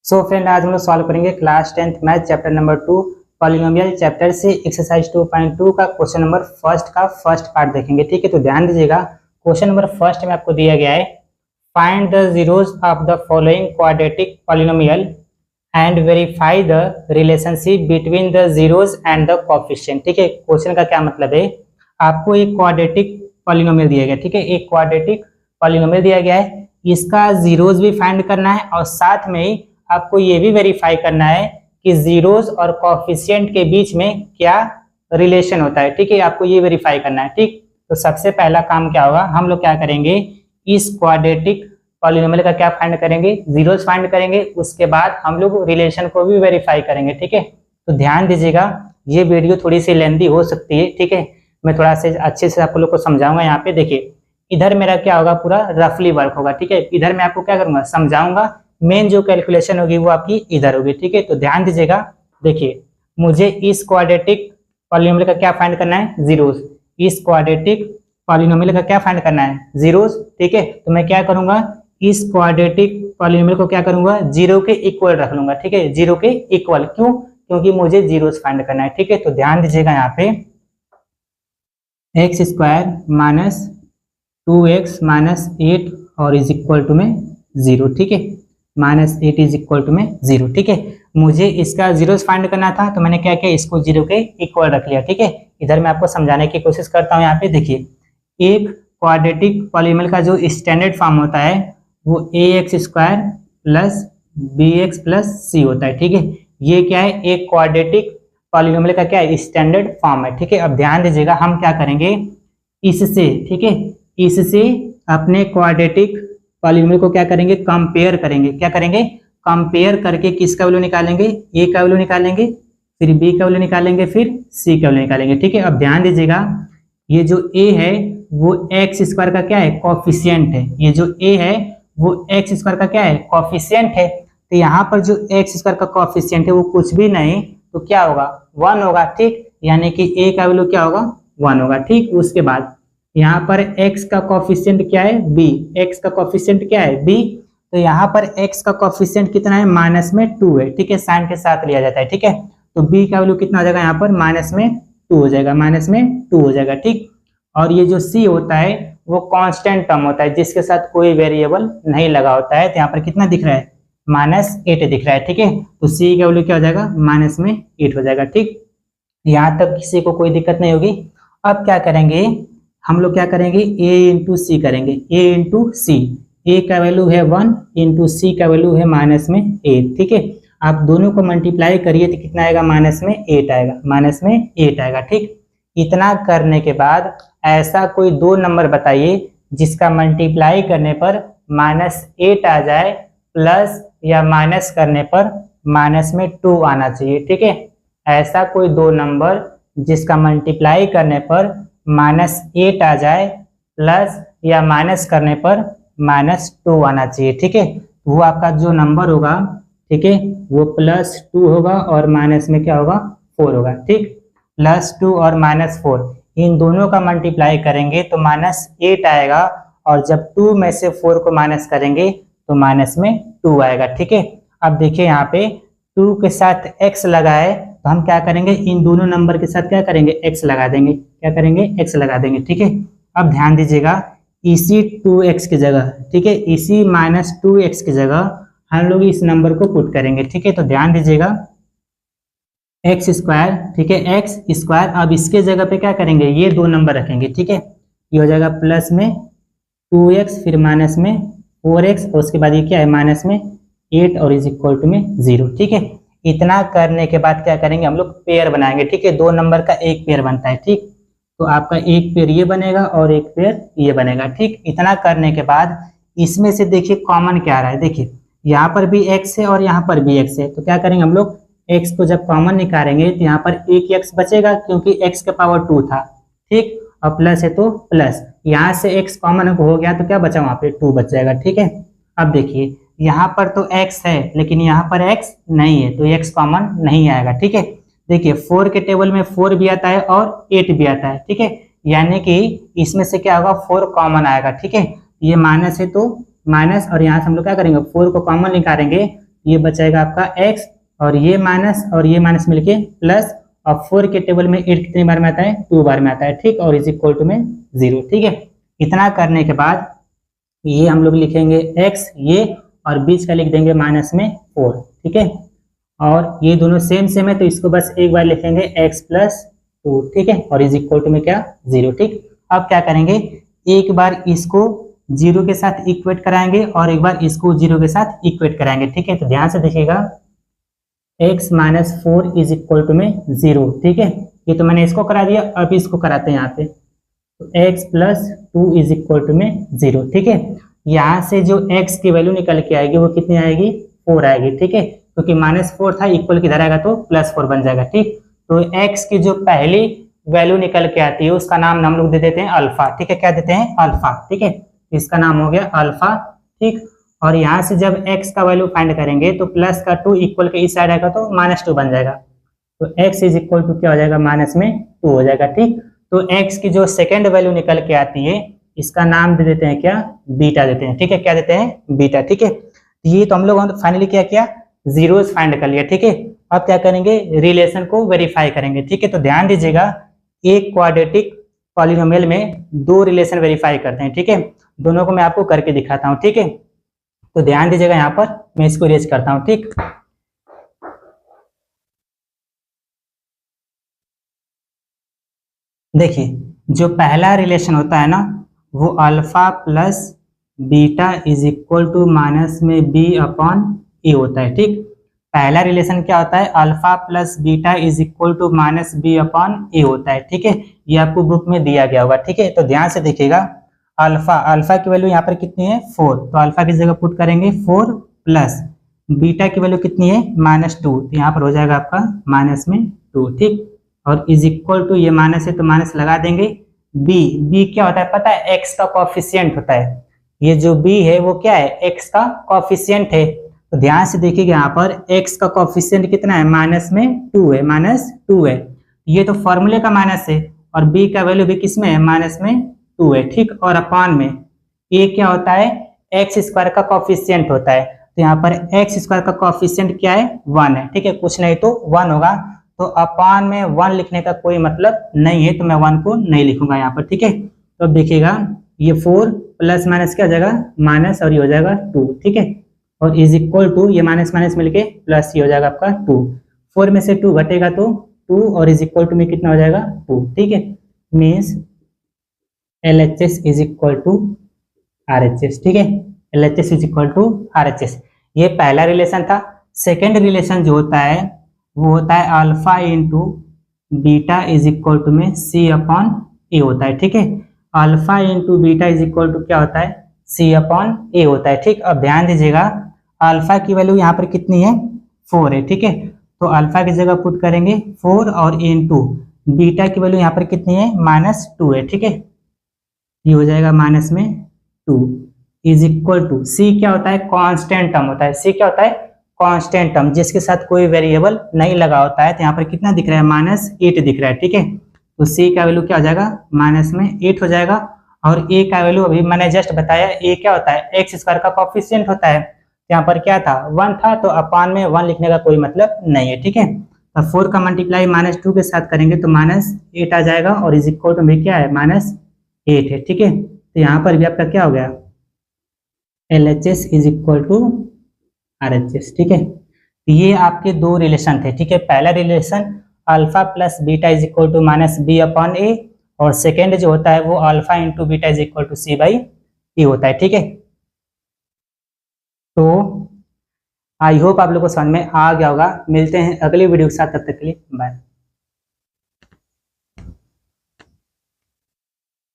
So friend, आज हम लोग सॉल्व करेंगे class 10th math chapter number 2 polynomial chapter से एक्सरसाइज 2.2 का क्वेश्चन नंबर फर्स्ट का फर्स्ट पार्ट देखेंगे। ठीक है, तो ध्यान दीजिएगा। क्वेश्चन नंबर फर्स्ट में आपको दिया गया है, find the zeros of the following quadratic polynomial and verify the relationship between the zeros and the coefficient. ठीक है, क्वेश्चन का क्या मतलब है, आपको एक क्वाड्रेटिक पॉलिनोमियल दिया गया। ठीक है, एक क्वाड्रेटिक पॉलिनोमियल दिया गया है, इसका जीरोस भी फाइंड करना है और साथ में ही आपको ये भी वेरीफाई करना है कि जीरोस और कोएफिशिएंट के बीच में क्या रिलेशन होता है। ठीक है, आपको ये वेरीफाई करना है। ठीक, तो सबसे पहला काम क्या होगा, हम लोग क्या करेंगे, इस क्वाड्रेटिक पॉलिनोमियल का क्या फाइंड करेंगे, जीरोस फाइंड करेंगे। उसके बाद हम लोग रिलेशन को भी वेरीफाई करेंगे। ठीक है, तो ध्यान दीजिएगा, ये वीडियो थोड़ी सी लेंथी हो सकती है। ठीक है, मैं थोड़ा से अच्छे से आप लोग को समझाऊंगा। यहाँ पे देखिए, इधर मेरा क्या होगा, पूरा रफली वर्क होगा। ठीक है, इधर मैं आपको क्या करूंगा, समझाऊंगा। मेन जो कैलकुलेशन होगी वो आपकी इधर होगी। ठीक है, तो ध्यान दीजिएगा। देखिए, मुझे इस क्वाड्रेटिक पॉलिनोमियल का क्या फाइंड करना है, जीरोस। इस क्वाड्रेटिक पॉलिनोमियल का क्या फाइंड करना है, जीरोस। ठीक है, तो मैं क्या करूंगा, इस क्वाड्रेटिक पॉलिनोमियल को क्या करूंगा, जीरो के इक्वल रख लूंगा। ठीक है, जीरो के इक्वल, क्यों, क्योंकि मुझे जीरोस फाइंड करना है। ठीक है, तो ध्यान दीजिएगा, यहाँ पे x square minus 2x minus 8 और इज इक्वल टू में 0। ठीक है, माइनस 8 इज इक्वल टू में 0। ठीक है, मुझे इसका जीरोस फाइंड करना था, तो मैंने क्या किया, इसको जीरो के इक्वल रख लिया। ठीक है, इधर मैं आपको समझाने की कोशिश करता हूँ। यहाँ पे देखिए, एक क्वाड्रेटिक पॉलिनोमियल का जो स्टैंडर्ड फॉर्म होता है वो ax square plus bx plus c होता है। ठीक है, ये क्या है, एक क्वाड्रेटिक पॉलिनोमियल का क्या है, स्टैंडर्ड फॉर्म है। ठीक है, अब ध्यान दीजिएगा, हम क्या करेंगे इससे, ठीक है, इससे अपने क्वाड्रेटिक पॉलिनोमियल को क्या करेंगे, कंपेयर करेंगे। क्या करेंगे, कंपेयर करके किसका वैल्यू निकालेंगे, ए का वैल्यू निकालेंगे, फिर बी का वैल्यू निकालेंगे, फिर सी का वैल्यू निकालेंगे। ठीक है, अब ध्यान दीजिएगा, ये जो ए है वो एक्स स्क्वायर का क्या है, कोएफिशिएंट है। ये जो ए है वो एक्स स्क्वायर का क्या है, कोएफिशिएंट है। तो यहाँ पर जो एक्स स्क्वायर का कोएफिशिएंट है वो कुछ भी नहीं, तो क्या होगा, 1 होगा। ठीक, यानी कि ए का वैल्यू क्या होगा, 1 होगा। ठीक, उसके बाद यहाँ पर x का कोएफिशिएंट क्या है, b। x का कोएफिशिएंट क्या है, b। तो यहाँ पर x का कोएफिशिएंट कितना है, माइनस में 2 है। ठीक है, साइन के साथ लिया जाता है। ठीक है, तो b का वैल्यू कितना हो जाएगा, यहाँ पर माइनस में 2 हो जाएगा, माइनस में 2 हो जाएगा। ठीक, और ये जो c होता है वो कांस्टेंट टर्म होता है, जिसके साथ कोई वेरिएबल नहीं लगा होता है। तो यहाँ पर कितना दिख रहा है, -8 दिख रहा है। ठीक है, तो c का वैल्यू क्या हो जाएगा, -8 हो जाएगा। ठीक, यहाँ तक किसी को कोई दिक्कत नहीं होगी। अब क्या करेंगे, हम लोग क्या करेंगे, a इंटू सी करेंगे, a इंटू सी। ए का वैल्यू है 1 इंटू सी का वैल्यू है -8। ठीक है, आप दोनों को मल्टीप्लाई करिए तो कितना आएगा, -8 आएगा, -8 आएगा। ठीक, इतना करने के बाद ऐसा कोई दो नंबर बताइए जिसका मल्टीप्लाई करने पर -8 आ जाए, प्लस या माइनस करने पर -2 आना चाहिए। ठीक है, ऐसा कोई दो नंबर जिसका मल्टीप्लाई करने पर -8 आ जाए, प्लस या माइनस करने पर -2 आना चाहिए। ठीक है, वो आपका जो नंबर होगा, ठीक है, वो +2 होगा और माइनस में क्या होगा, 4 होगा। ठीक, +2 और -4 इन दोनों का मल्टीप्लाई करेंगे तो -8 आएगा, और जब 2 में से 4 को माइनस करेंगे तो -2 आएगा। ठीक है, अब देखिए यहाँ पे 2 के साथ x लगा है, तो हम क्या करेंगे, इन दोनों नंबर के साथ क्या करेंगे, x लगा देंगे। क्या करेंगे, x लगा देंगे। ठीक है, अब ध्यान दीजिएगा, इसी 2x की जगह, ठीक है, इसी -2x की जगह हम लोग इस नंबर को पुट करेंगे। ठीक है, तो ध्यान दीजिएगा, एक्स स्क्वायर, ठीक है, एक्स स्क्वायर। अब इसके जगह पे क्या करेंगे, ये दो नंबर रखेंगे। ठीक है, ये हो जाएगा प्लस में 2x, फिर माइनस में 4x, और उसके बाद ये क्या है, -8 और इज इक्वल टू में 0। ठीक है, इतना करने के बाद क्या करेंगे, हम लोग पेयर बनाएंगे। ठीक है, दो नंबर का एक पेयर बनता है। ठीक, तो आपका एक पेयर ये बनेगा और एक पेयर ये बनेगा। ठीक, इतना करने के बाद इसमें से देखिए कॉमन क्या आ रहा है, देखिए यहाँ पर भी x है और यहाँ पर भी x है, तो क्या करेंगे हम लोग, x को जब कॉमन निकालेंगे तो यहाँ पर एक x बचेगा, क्योंकि x के पावर 2 था। ठीक, और प्लस है तो प्लस, यहाँ से x कॉमन हो गया तो क्या बचा, वहां पे 2 बच जाएगा। ठीक है, अब देखिए यहाँ पर तो x है लेकिन यहाँ पर x नहीं है, तो x कॉमन नहीं आएगा। ठीक है, देखिए 4 के टेबल में 4 भी आता है और 8 भी आता है। ठीक है, यानी कि इसमें से क्या होगा, 4 कॉमन आएगा। ठीक है, ये माइनस है तो माइनस, और यहाँ से हम लोग क्या करेंगे, 4 को कॉमन निकालेंगे, ये बचेगा आपका x, और ये माइनस मिलके प्लस, और 4 के टेबल में 8 कितनी बार में आता है, 2 बार में आता है, ठीक, और इज इक्वल टू में 0, ठीक है। इतना करने के बाद ये हम लोग लिखेंगे x ये, और बीच का लिख देंगे माइनस में 4, ठीक है, और ये दोनों सेम है तो इसको बस एक बार लिखेंगे x प्लस 2, ठीक है, और इज इक्वल टू में क्या, 0, ठीक। अब क्या करेंगे, एक बार इसको 0 के साथ इक्वेट कराएंगे और एक बार इसको 0 के साथ इक्वेट कराएंगे, ठीक है। तो ध्यान से देखिएगा, x minus 4 is equal to में 0, ठीक है, ये तो मैंने इसको करा दिया, अब इसको कराते हैं यहाँ पे, तो x plus 2 is equal to में 0, ठीक है। यहाँ से जो x की वैल्यू निकल के आएगी वो कितनी आएगी, 4 आएगी, ठीक है, क्योंकि -4 था, इक्वल किधर आएगा तो +4 बन जाएगा, ठीक। तो x की जो पहली वैल्यू निकल के आती है उसका नाम हम लोग दे देते हैं अल्फा, ठीक है, क्या देते हैं, अल्फा, ठीक है, इसका नाम हो गया अल्फा, ठीक। और यहाँ से जब x का वैल्यू फाइंड करेंगे तो प्लस का 2 इक्वल के इस साइड आएगा तो -2 बन जाएगा, तो x इज इक्वल टू क्या हो जाएगा, -2 हो जाएगा, ठीक। तो x की जो सेकेंड वैल्यू निकल के आती है इसका नाम दे देते हैं क्या, बीटा देते हैं, ठीक है, क्या देते हैं, बीटा, ठीक है। ये तो हम लोग फाइनली क्या किया, जीरोस फाइंड कर लिया, ठीक है। अब क्या करेंगे, रिलेशन को वेरीफाई करेंगे, ठीक है। तो ध्यान दीजिएगा, एक क्वाड्रेटिक पॉलिनोमियल में 2 रिलेशन वेरीफाई करते हैं, ठीक है, दोनों को मैं आपको करके दिखाता हूँ, ठीक है। तो ध्यान दीजिएगा, यहाँ पर मैं इसको इरेज करता हूँ, ठीक। देखिए, जो पहला रिलेशन होता है ना वो alpha plus beta is equal to minus में बी अपॉन ए होता है, ठीक। पहला रिलेशन क्या होता है, alpha plus beta is equal to minus B upon A होता है, ठीक है, ये आपको बुक में दिया गया होगा, ठीक है। तो ध्यान से देखिएगा, अल्फा की वैल्यू यहाँ पर कितनी है, 4, तो अल्फा की जगह पुट करेंगे 4 प्लस बीटा की वैल्यू कितनी है, -2, तो यहाँ पर हो जाएगा आपका -2, ठीक, और इज इक्वल टू, ये माइनस है तो माइनस लगा देंगे, बी क्या होता है पता है, एक्स का कोएफिशिएंट होता है, ये जो बी है वो क्या है, एक्स का कोएफिशिएंट है। तो ध्यान से देखिएगा, यहाँ पर एक्स का कोएफिशिएंट कितना है, -2 है, -2 है, ये तो फॉर्मूले का माइनस है, और बी का वैल्यू भी किसमें है, -2 है, ठीक, और अपान में ए क्या होता है, एक्स स्क्वायर का कोएफिशिएंट होता है, तो यहाँ पर एक्स स्क्वायर का कोएफिशिएंट क्या है, 1 है, ठीक है, कुछ नहीं तो 1 होगा, तो अपान में 1 लिखने का कोई मतलब नहीं है, तो मैं 1 को नहीं लिखूंगा यहाँ पर, ठीक है। तो अब देखिएगा, ये 4 प्लस माइनस क्या हो जाएगा, माइनस, और ये हो जाएगा 2, ठीक है, और इज इक्वल टू, ये माइनस माइनस मिलके प्लस, ये हो जाएगा आपका 2, 4 में से 2 घटेगा तो 2, और इज इक्वल टू में कितना हो जाएगा, 2, ठीक है, means LHS is equal to RHS, ठीक है, LHS is equal to RHS। ये पहला रिलेशन था। सेकेंड रिलेशन जो होता है वो होता है alpha into beta is equal to में C अपॉन ए होता है, ठीक है, alpha into beta is equal to क्या होता है, C अपॉन ए होता है, ठीक। अब ध्यान दीजिएगा, अल्फा की वैल्यू यहाँ पर कितनी है, 4 है, ठीक है, तो अल्फा की जगह पुट करेंगे 4, और इंटू बीटा की वैल्यू यहाँ पर कितनी है, -2 है, ठीक है, ये हो जाएगा -2 इज इक्वल टू, C क्या होता है, कांस्टेंट टर्म होता है, C क्या होता है, कांस्टेंट टर्म, जिसके साथ कोई वेरिएबल नहीं लगा होता है, तो यहाँ पर कितना दिख रहा है, -8 दिख रहा है, ठीक है, तो C का वैल्यू क्या हो जाएगा, -8 हो जाएगा, और A का वैल्यू अभी मैंने जस्ट बताया, A क्या होता है, एक्स स्क्वायर का कोएफिशिएंट होता है, यहाँ पर क्या था, 1 था, तो अपान में 1 लिखने का कोई मतलब नहीं है, ठीक है। अब 4 का मल्टीप्लाई -2 के साथ करेंगे तो -8 आ जाएगा, और इज इक्वल टू में क्या है, -8 है, ठीक है। तो यहाँ पर भी आपका क्या हो गया, LHS is equal to RHS, ठीक है। तो ये आपके 2 रिलेशन थे, ठीक है, पहला relation alpha plus beta is equal to -B upon A, और सेकेंड जो होता है वो alpha into beta is equal to C by A होता है, ठीक है। तो आई होप आप लोगों को समझ में आ गया होगा, मिलते हैं अगली वीडियो के साथ, तब तक के लिए बाय।